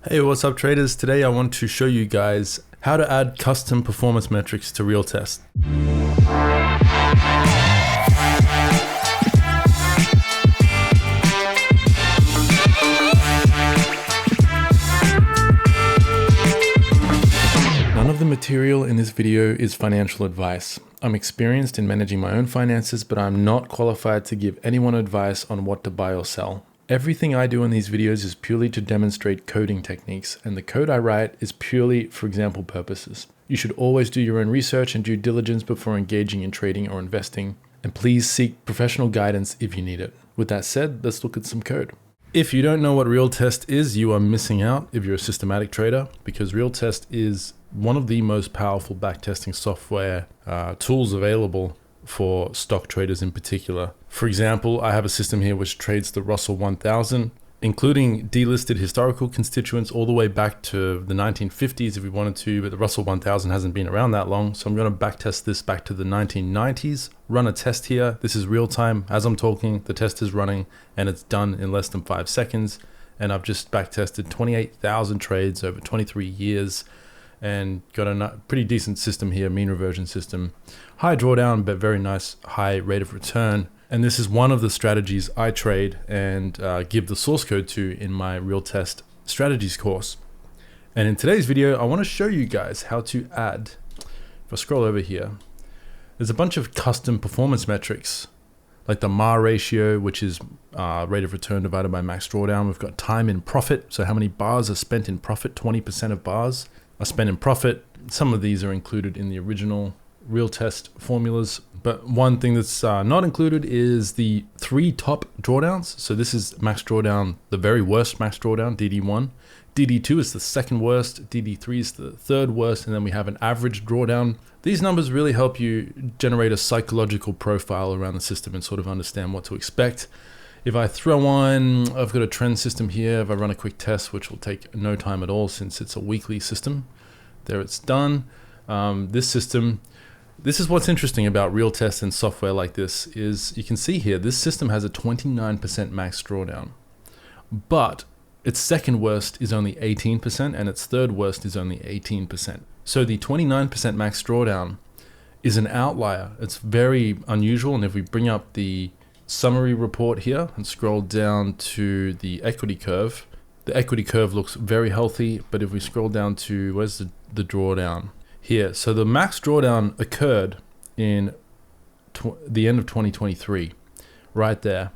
Hey, what's up traders? Today I want to show you guys how to add custom performance metrics to RealTest. None of the material in this video is financial advice. I'm experienced in managing my own finances, but I'm not qualified to give anyone advice on what to buy or sell. Everything I do in these videos is purely to demonstrate coding techniques, and the code I write is purely for example purposes. You should always do your own research and due diligence before engaging in trading or investing, and please seek professional guidance if you need it. With that said, let's look at some code. If you don't know what RealTest is, you are missing out if you're a systematic trader, because RealTest is one of the most powerful backtesting software tools available for stock traders in particular. For example, I have a system here which trades the Russell 1000, including delisted historical constituents all the way back to the 1950s if we wanted to, but the Russell 1000 hasn't been around that long. So I'm going to backtest this back to the 1990s, run a test here. This is real time as I'm talking, the test is running and it's done in less than 5 seconds. And I've just backtested 28,000 trades over 23 years. And got a pretty decent system here, mean reversion system. High drawdown, but very nice high rate of return. And this is one of the strategies I trade and give the source code to in my RealTest strategies course. And in today's video, I want to show you guys how to add, if I scroll over here, there's a bunch of custom performance metrics, like the MAR ratio, which is rate of return divided by max drawdown. We've got time in profit, so how many bars are spent in profit, 20% of bars are spent in profit. Some of these are included in the original RealTest formulas, but one thing that's not included is the 3 top drawdowns. So this is max drawdown, the very worst max drawdown, DD1. DD2 is the second worst, DD3 is the third worst, and then we have an average drawdown. These numbers really help you generate a psychological profile around the system and sort of understand what to expect. If I throw on, I've got a trend system here. If I run a quick test, which will take no time at all since it's a weekly system, there it's done. This system, this is what's interesting about RealTest and software like this is you can see here, this system has a 29% max drawdown, but its second worst is only 18% and its third worst is only 18%. So the 29% max drawdown is an outlier. It's very unusual. And if we bring up the summary report here and scroll down to the equity curve, the equity curve looks very healthy, but if we scroll down to, where's the drawdown? Here. So the max drawdown occurred in the end of 2023, right there.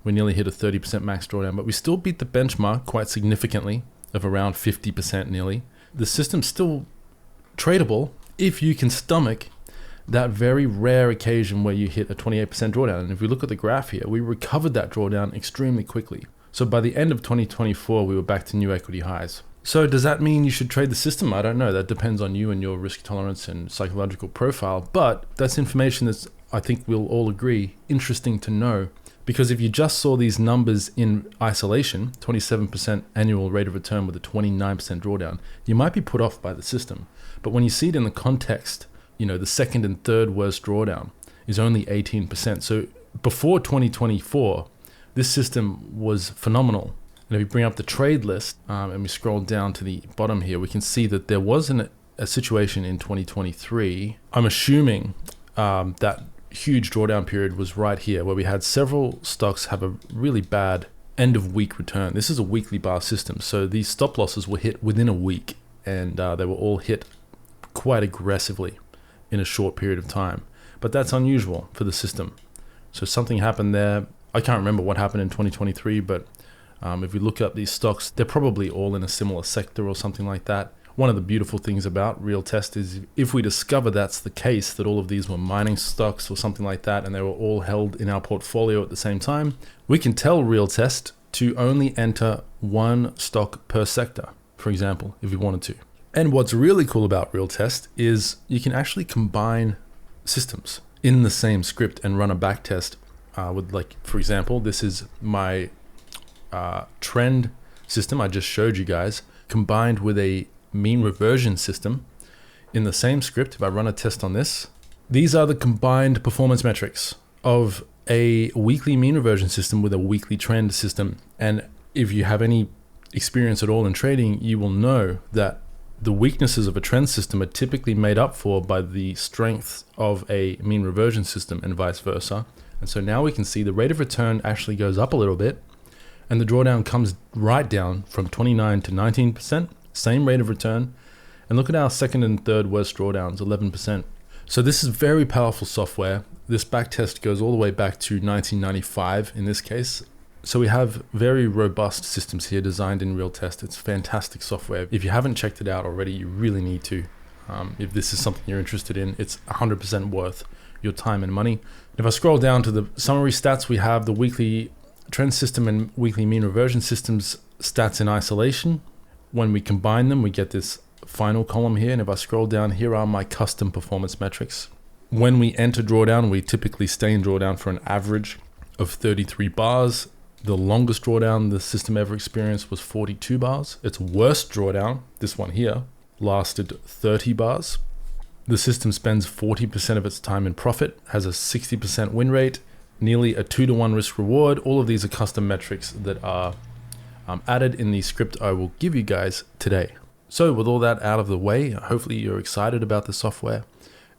We nearly hit a 30% max drawdown, but we still beat the benchmark quite significantly of around 50% nearly. The system's still tradable if you can stomach that very rare occasion where you hit a 28% drawdown. And if we look at the graph here, we recovered that drawdown extremely quickly. So by the end of 2024, we were back to new equity highs. So does that mean you should trade the system? I don't know. That depends on you and your risk tolerance and psychological profile. But that's information that's, I think we'll all agree, interesting to know. Because if you just saw these numbers in isolation, 27% annual rate of return with a 29% drawdown, you might be put off by the system. But when you see it in the context, you know, the second and third worst drawdown is only 18%. So before 2024, this system was phenomenal. And if we bring up the trade list and we scroll down to the bottom here, we can see that there wasn't a situation in 2023. I'm assuming that huge drawdown period was right here, where we had several stocks have a really bad end of week return. This is a weekly bar system. So these stop losses were hit within a week, and they were all hit quite aggressively in a short period of time. But that's unusual for the system. So something happened there. I can't remember what happened in 2023, but if we look up these stocks, they're probably all in a similar sector or something like that. One of the beautiful things about RealTest is if we discover that's the case, that all of these were mining stocks or something like that, and they were all held in our portfolio at the same time, we can tell RealTest to only enter one stock per sector, for example, if we wanted to. And what's really cool about RealTest is you can actually combine systems in the same script and run a backtest with, like, for example, this is my trend system I just showed you guys, combined with a mean reversion system in the same script. If I run a test on this, these are the combined performance metrics of a weekly mean reversion system with a weekly trend system. And if you have any experience at all in trading, you will know that the weaknesses of a trend system are typically made up for by the strengths of a mean reversion system and vice versa. And so now we can see the rate of return actually goes up a little bit, and the drawdown comes right down from 29 to 19%, same rate of return. And look at our second and third worst drawdowns, 11%. So this is very powerful software. This backtest goes all the way back to 1995 in this case. So we have very robust systems here designed in RealTest. It's fantastic software. If you haven't checked it out already, you really need to. If this is something you're interested in, it's 100% worth your time and money. If I scroll down to the summary stats, we have the weekly trend system and weekly mean reversion systems stats in isolation. When we combine them, we get this final column here. And if I scroll down, here are my custom performance metrics. When we enter drawdown, we typically stay in drawdown for an average of 33 bars. The longest drawdown the system ever experienced was 42 bars. Its worst drawdown, this one here, lasted 30 bars. The system spends 40% of its time in profit, has a 60% win rate, nearly a 2-to-1 risk reward. All of these are custom metrics that are added in the script I will give you guys today. So with all that out of the way, hopefully you're excited about the software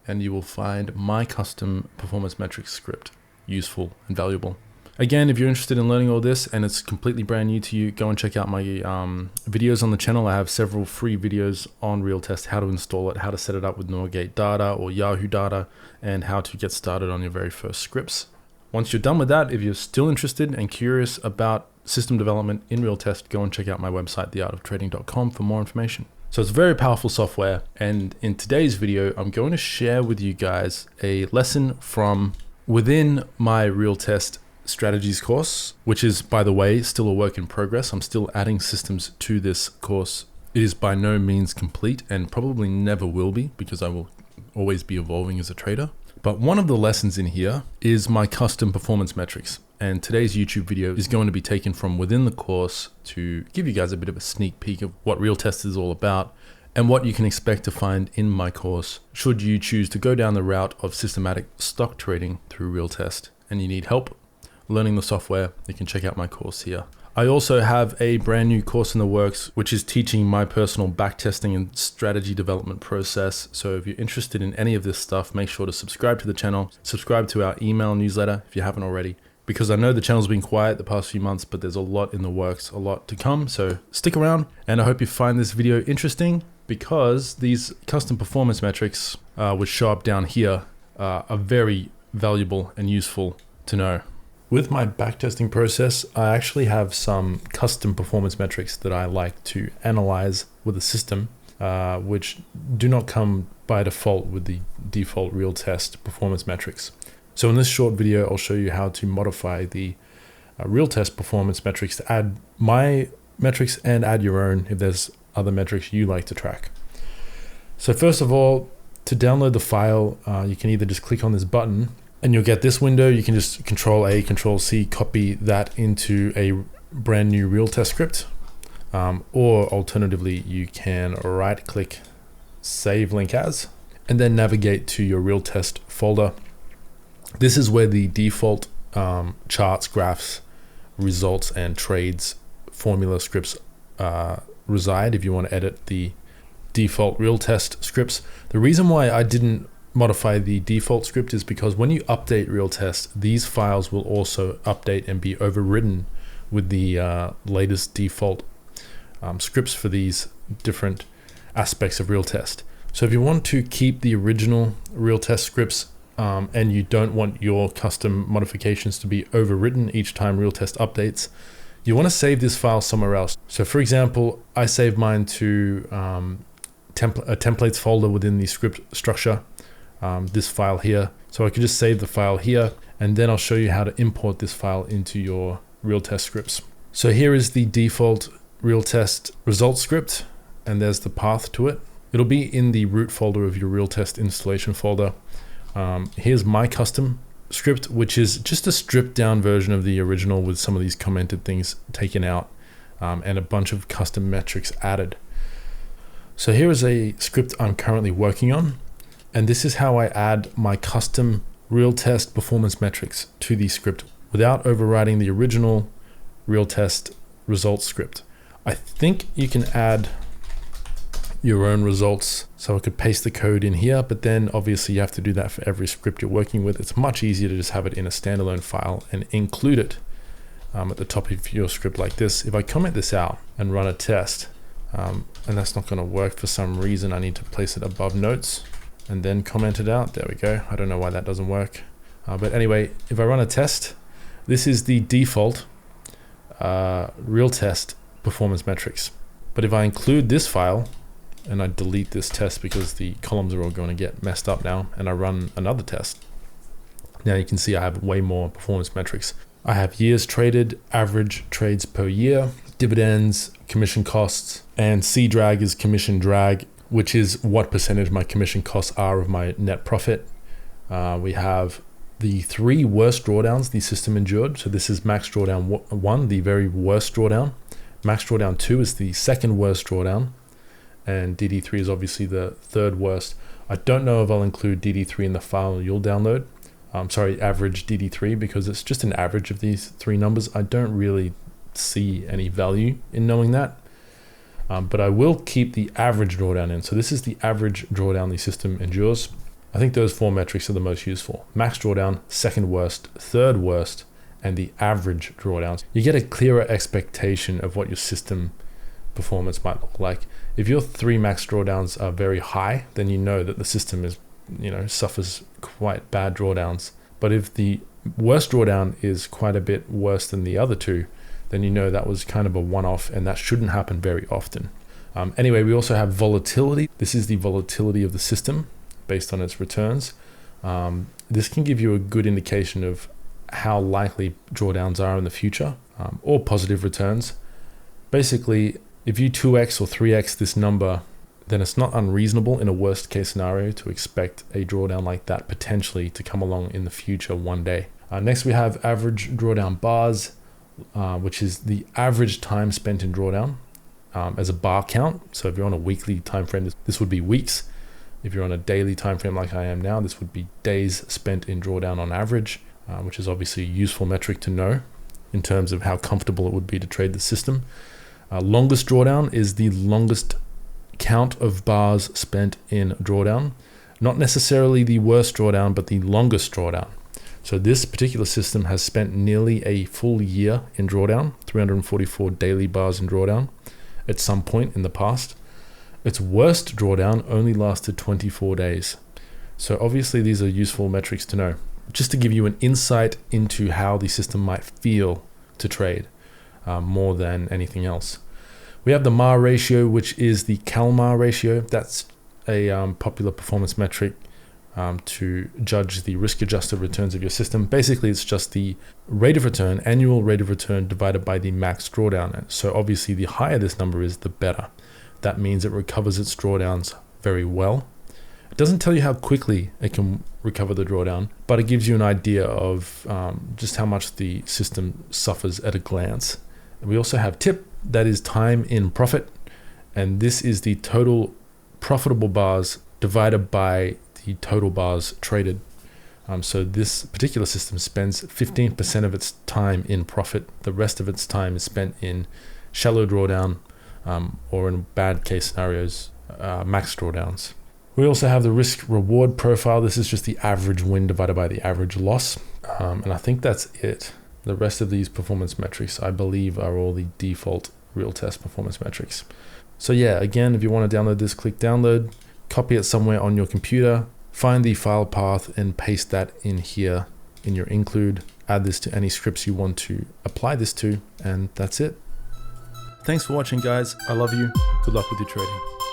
and you will find my custom performance metrics script useful and valuable. Again, if you're interested in learning all this and it's completely brand new to you, go and check out my videos on the channel. I have several free videos on RealTest, how to install it, how to set it up with Norgate data or Yahoo data, and how to get started on your very first scripts. Once you're done with that, if you're still interested and curious about system development in RealTest, go and check out my website, theartoftrading.com, for more information. So it's very powerful software. And in today's video, I'm going to share with you guys a lesson from within my RealTest strategies course, which is, by the way, still a work in progress. I'm still adding systems to this course. It is by no means complete and probably never will be, because I will always be evolving as a trader. But one of the lessons in here is my custom performance metrics. And today's YouTube video is going to be taken from within the course to give you guys a bit of a sneak peek of what RealTest is all about and what you can expect to find in my course should you choose to go down the route of systematic stock trading through RealTest and you need help learning the software. You can check out my course here. I also have a brand new course in the works, which is teaching my personal backtesting and strategy development process. So if you're interested in any of this stuff, make sure to subscribe to the channel, subscribe to our email newsletter if you haven't already, because I know the channel's been quiet the past few months, but there's a lot in the works, a lot to come. So stick around, and I hope you find this video interesting, because these custom performance metrics, which show up down here, are very valuable and useful to know. With my backtesting process, I actually have some custom performance metrics that I like to analyze with a system, which do not come by default with the default RealTest performance metrics. So in this short video, I'll show you how to modify the RealTest performance metrics to add my metrics and add your own if there's other metrics you like to track. So first of all, to download the file, you can either just click on this button and you'll get this window. You can just Control-A, Control-C, copy that into a brand new RealTest script. Or alternatively, you can right-click, Save Link As, and then navigate to your RealTest folder. This is where the default charts, graphs, results, and trades formula scripts reside if you want to edit the default RealTest scripts. The reason why I didn't modify the default script is because when you update RealTest, these files will also update and be overridden with the latest default scripts for these different aspects of RealTest. So if you want to keep the original RealTest scripts and you don't want your custom modifications to be overwritten each time RealTest updates, you want to save this file somewhere else. So for example, I save mine to a templates folder within the script structure, this file here. So I could just save the file here, and then I'll show you how to import this file into your RealTest scripts. So here is the default RealTest results script, and there's the path to it. It'll be in the root folder of your RealTest installation folder. Here's my custom script, which is just a stripped down version of the original with some of these commented things taken out, and a bunch of custom metrics added. So here is a script I'm currently working on, and this is how I add my custom RealTest performance metrics to the script without overriding the original RealTest results script. I think you can add your own results. So I could paste the code in here, but then obviously you have to do that for every script you're working with. It's much easier to just have it in a standalone file and include it at the top of your script like this. If I comment this out and run a test, and that's not going to work for some reason, I need to place it above notes and then comment it out. There we go. I don't know why that doesn't work. But anyway, if I run a test, this is the default RealTest performance metrics. But if I include this file and I delete this test because the columns are all going to get messed up now, and I run another test, now you can see I have way more performance metrics. I have years traded, average trades per year, dividends, commission costs, and C drag is commission drag, which is what percentage my commission costs are of my net profit. We have the 3 worst drawdowns the system endured. So this is max drawdown 1, the very worst drawdown. Max drawdown 2 is the second worst drawdown. And DD3 is obviously the third worst. I don't know if I'll include DD3 in the file you'll download. Average DD3, because it's just an average of these 3 numbers. I don't really see any value in knowing that. But I will keep the average drawdown in. So this is the average drawdown the system endures. I think those 4 metrics are the most useful. Max drawdown, second worst, third worst, and the average drawdowns. You get a clearer expectation of what your system performance might look like. If your 3 max drawdowns are very high, then you know that the system is, suffers quite bad drawdowns. But if the worst drawdown is quite a bit worse than the other 2, then you know that was kind of a one-off, and that shouldn't happen very often. Anyway, we also have volatility. This is the volatility of the system based on its returns. This can give you a good indication of how likely drawdowns are in the future, or positive returns. Basically, if you 2x or 3x this number, then it's not unreasonable in a worst case scenario to expect a drawdown like that potentially to come along in the future one day. Next, we have average drawdown bars, which is the average time spent in drawdown as a bar count. So if you're on a weekly time frame, this would be weeks. If you're on a daily time frame like I am now, this would be days spent in drawdown on average, which is obviously a useful metric to know in terms of how comfortable it would be to trade the system. Longest drawdown is the longest count of bars spent in drawdown. Not necessarily the worst drawdown, but the longest drawdown. So this particular system has spent nearly a full year in drawdown, 344 daily bars in drawdown at some point in the past. Its worst drawdown only lasted 24 days. So obviously these are useful metrics to know, just to give you an insight into how the system might feel to trade more than anything else. We have the MAR ratio, which is the CalMAR ratio. That's a popular performance metric to judge the risk-adjusted returns of your system. Basically, it's just the rate of return, annual rate of return divided by the max drawdown. So obviously the higher this number is, the better. That means it recovers its drawdowns very well. It doesn't tell you how quickly it can recover the drawdown, but it gives you an idea of just how much the system suffers at a glance. We also have TIP, that is time in profit, and this is the total profitable bars divided by the total bars traded. So this particular system spends 15% of its time in profit. The rest of its time is spent in shallow drawdown, or in bad case scenarios, max drawdowns. We also have the risk reward profile. This is just the average win divided by the average loss. And I think that's it. The rest of these performance metrics, I believe, are all the default RealTest performance metrics. So yeah, again, if you want to download this, click download, copy it somewhere on your computer, find the file path and paste that in here in your include, add this to any scripts you want to apply this to, and that's it. Thanks for watching, guys. I love you. Good luck with your trading.